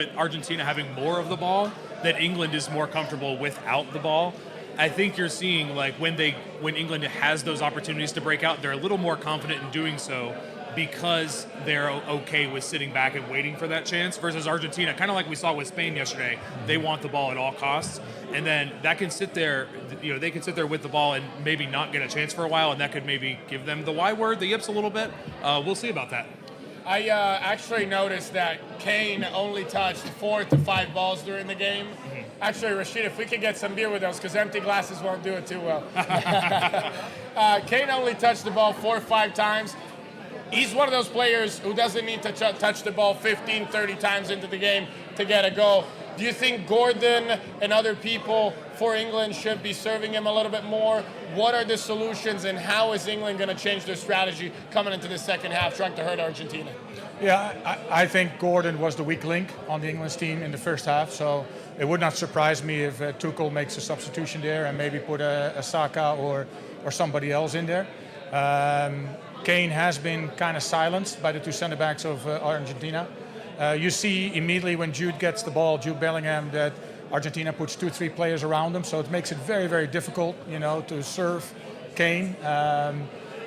With Argentina having more of the ball, that England is more comfortable without the ball. I think you're seeing like when England has those opportunities to break out, they're a little more confident in doing so because they're okay with sitting back and waiting for that chance versus Argentina, kind of like we saw with Spain yesterday. They want the ball at all costs, and then that can sit there, they can sit there with the ball and maybe not get a chance for a while, and that could maybe give them the Y word, the yips a little bit. We'll see about that. I actually noticed that Kane only touched 4 to 5 balls during the game. Mm-hmm. Actually, Rashid, if we could get some beer with us, because empty glasses won't do it too well. Kane only touched the ball 4 or 5 times. He's one of those players who doesn't need to touch the ball 15, 30 times into the game to get a goal. Do you think Gordon and other people for England should be serving him a little bit more? What are the solutions, and how is England going to change their strategy coming into the second half, trying to hurt Argentina? Yeah, I think Gordon was the weak link on the England team in the first half, so it would not surprise me if Tuchel makes a substitution there and maybe put a Saka or somebody else in there. Kane has been kind of silenced by the 2 center backs of Argentina. You see immediately when Jude gets the ball, Jude Bellingham, that Argentina puts 2 or 3 players around him, so it makes it very, very difficult, to serve Kane.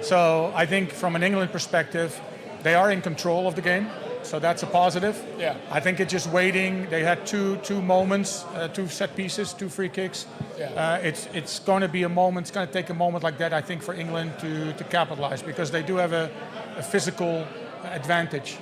So I think from an England perspective, they are in control of the game, so that's a positive. Yeah. I think it's just waiting. They had two moments, 2 set pieces, 2 free kicks. Yeah. It's going to be a moment. It's going to take a moment like that, I think, for England to capitalize, because they do have a physical advantage.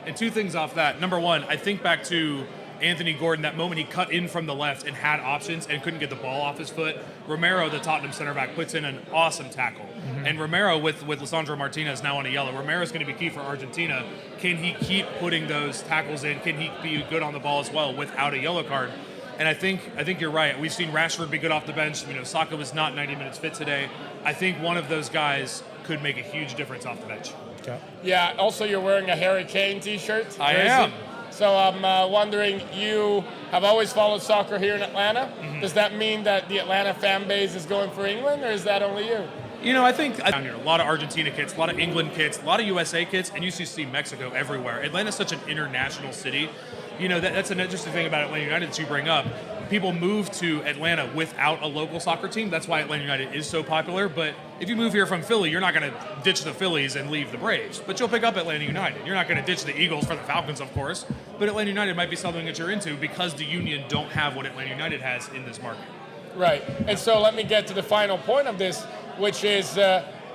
And 2 things off that. Number 1, I think back to Anthony Gordon, that moment he cut in from the left and had options and couldn't get the ball off his foot. Romero, the Tottenham center back, puts in an awesome tackle. Mm-hmm. And Romero, with Lisandro Martinez now on a yellow, Romero's going to be key for Argentina. Can he keep putting those tackles in? Can he be good on the ball as well without a yellow card? And I think you're right. We've seen Rashford be good off the bench. Saka was not 90 minutes fit today. I think one of those guys could make a huge difference off the bench. Okay. Yeah, also you're wearing a Harry Kane t-shirt. I am. So I'm wondering, you have always followed soccer here in Atlanta. Mm-hmm. Does that mean that the Atlanta fan base is going for England, or is that only you? I think down here, a lot of Argentina kits, a lot of England kits, a lot of USA kits, and you see Mexico everywhere. Atlanta's such an international city. That's an interesting thing about Atlanta United that you bring up. People move to Atlanta without a local soccer team. That's why Atlanta United is so popular. But if you move here from Philly, you're not going to ditch the Phillies and leave the Braves. But you'll pick up Atlanta United. You're not going to ditch the Eagles for the Falcons, of course. But Atlanta United might be something that you're into because the Union don't have what Atlanta United has in this market. Right. And so let me get to the final point of this, which is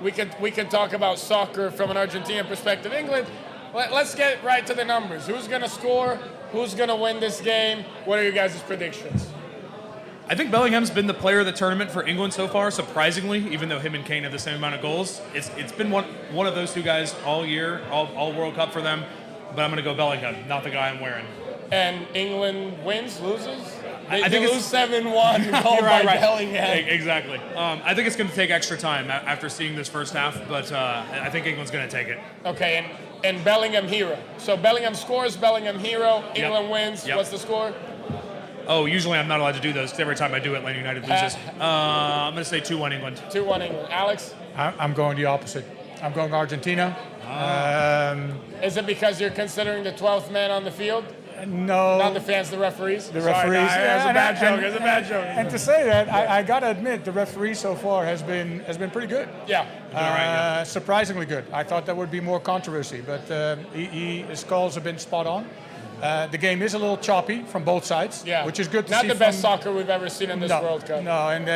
we can talk about soccer from an Argentinian perspective. England, let's get right to the numbers. Who's going to score? Who's going to win this game? What are your guys' predictions? I think Bellingham's been the player of the tournament for England so far, surprisingly, even though him and Kane have the same amount of goals. It's been one of those 2 guys all year, all World Cup for them. But I'm going to go Bellingham, not the guy I'm wearing. And England wins, loses? I They think lose 7-1 called by Bellingham. Exactly. I think it's going to take extra time after seeing this first half, but I think England's going to take it. Okay, and Bellingham hero. So Bellingham scores, Bellingham hero, England wins. Yep. What's the score? Oh, usually I'm not allowed to do those because every time I do it, Atlanta United loses. I'm going to say 2-1 England. 2-1 England. Alex? I'm going the opposite. I'm going Argentina. Is it because you're considering the 12th man on the field? No. Not the fans, the referees? The referees. Sorry, that was a bad joke. It was a bad joke. And to say that, I got to admit, the referee so far has been pretty good. Yeah. Surprisingly good. I thought there would be more controversy, but his calls have been spot on. The game is a little choppy from both sides, which is good to see. Not the best soccer we've ever seen in this World Cup. No, and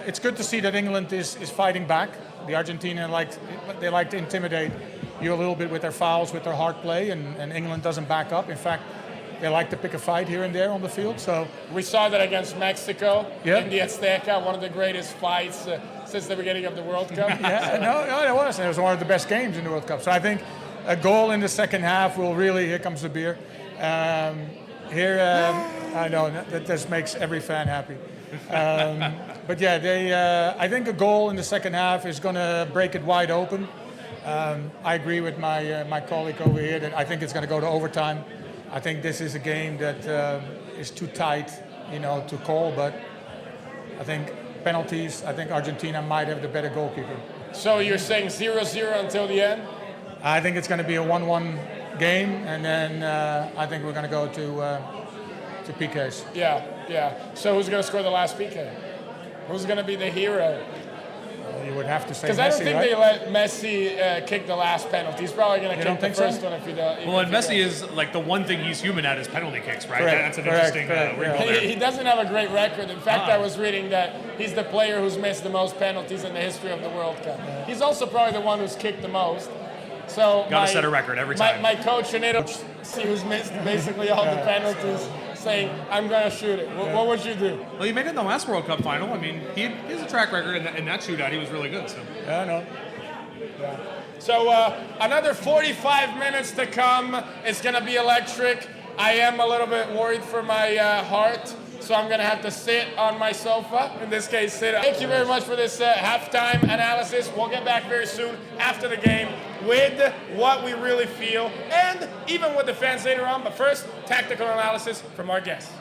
it's good to see that England is fighting back. The Argentina like to intimidate you a little bit with their fouls, with their hard play, and England doesn't back up. In fact, they like to pick a fight here and there on the field. So we saw that against Mexico in the Azteca, one of the greatest fights since the beginning of the World Cup. No, it was. It was one of the best games in the World Cup. So I think a goal in the second half will really, here comes the beer. I know that this makes every fan happy. But yeah, I think a goal in the second half is going to break it wide open. I agree with my colleague over here that I think it's going to go to overtime. I think this is a game that is too tight, to call. But I think penalties. I think Argentina might have the better goalkeeper. So you're saying 0-0 until the end? I think it's going to be a 1-1 game, and then I think we're going to go to PKs. Yeah. So who's going to score the last PK? Who's going to be the hero? You would have to say Because Messi, I don't think right? they let Messi kick the last penalty. He's probably going to kick the think so? first one if he does. Well, and Messi is like the one thing he's human at is penalty kicks, right? Correct, That's an correct, interesting correct, wrinkle yeah. there. He doesn't have a great record. In fact, I was reading that he's the player who's missed the most penalties in the history of the World Cup. He's also probably the one who's kicked the most. So Gotta set a record every time. My coach in Italy, see who's missed basically all the penalties, saying, I'm going to shoot it. What would you do? Well, he made it in the last World Cup final. I mean, he has a track record in that shootout. He was really good. So. Yeah, I know. So another 45 minutes to come. It's going to be electric. I am a little bit worried for my heart, so I'm going to have to sit on my sofa. In this case, sit. Thank you very much for this halftime analysis. We'll get back very soon after the game with what we really feel and even with the fans later on. But first, tactical analysis from our guests.